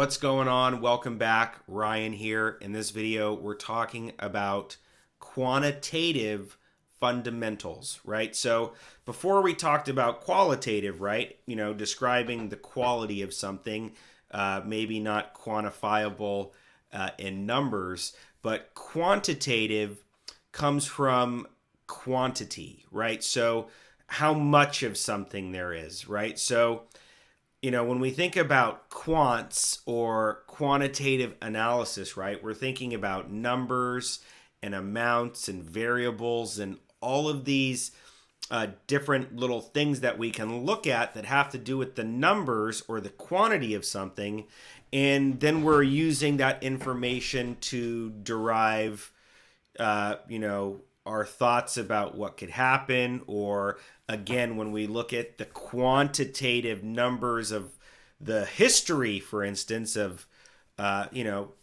What's going on? Welcome back. Ryan here. In this video, we're talking about quantitative fundamentals, right? So before we talked about qualitative, right? Describing the quality of something, maybe not quantifiable in numbers, but quantitative comes from quantity, right? So how much of something there is, right? So when we think about quants or quantitative analysis, right, we're thinking about numbers and amounts and variables and all of these different little things that we can look at that have to do with the numbers or the quantity of something. And then we're using that information to derive, our thoughts about what could happen, or again, when we look at the quantitative numbers of the history, for instance, of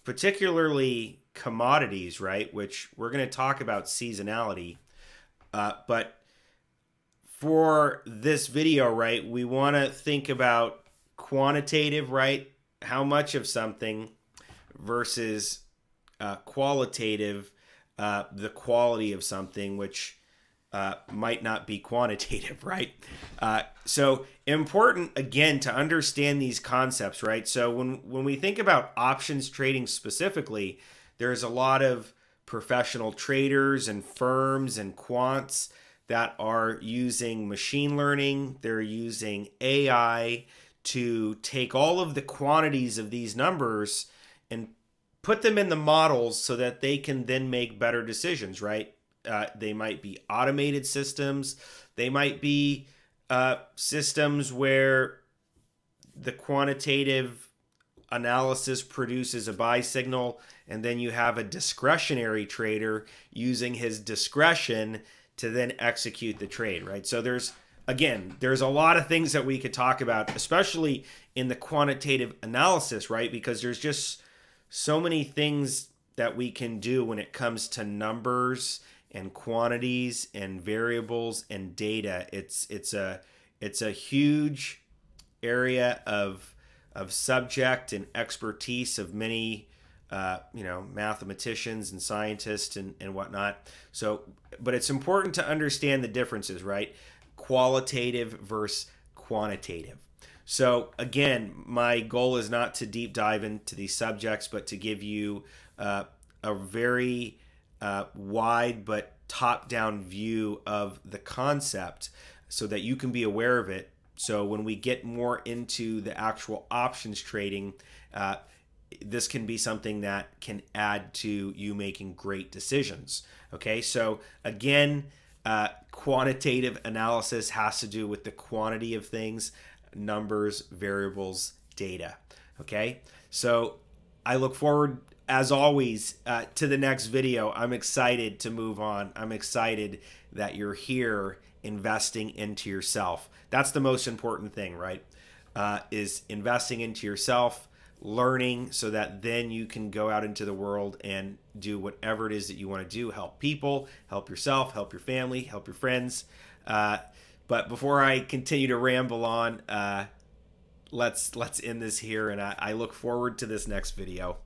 particularly commodities, right? Which we're going to talk about seasonality, but for this video, right, we want to think about quantitative, right? How much of something versus qualitative, the quality of something, which might not be quantitative, right? So important, again, to understand these concepts, right? So when we think about options trading specifically, there's a lot of professional traders and firms and quants that are using machine learning. They're using AI to take all of the quantities of these numbers and put them in the models so that they can then make better decisions, right? They might be automated systems. They might be systems where the quantitative analysis produces a buy signal, and then you have a discretionary trader using his discretion to then execute the trade, right? So there's a lot of things that we could talk about, especially in the quantitative analysis, right? Because there's just so many things that we can do when it comes to numbers and quantities and variables and data. It's a huge area of subject and expertise of many mathematicians and scientists and whatnot. So, but it's important to understand the differences, right? Qualitative versus quantitative. So again, my goal is not to deep dive into these subjects, but to give you a very wide but top-down view of the concept so that you can be aware of it. So when we get more into the actual options trading, this can be something that can add to you making great decisions. Okay, so again, quantitative analysis has to do with the quantity of things, numbers, variables, data. Okay, so I look forward, as always, to the next video. I'm excited to move on. I'm excited that you're here investing into yourself. That's the most important thing, right? Is investing into yourself, learning so that then you can go out into the world and do whatever it is that you want to do. Help people, help yourself, help your family, help your friends. But before I continue to ramble on, let's end this here, and I look forward to this next video.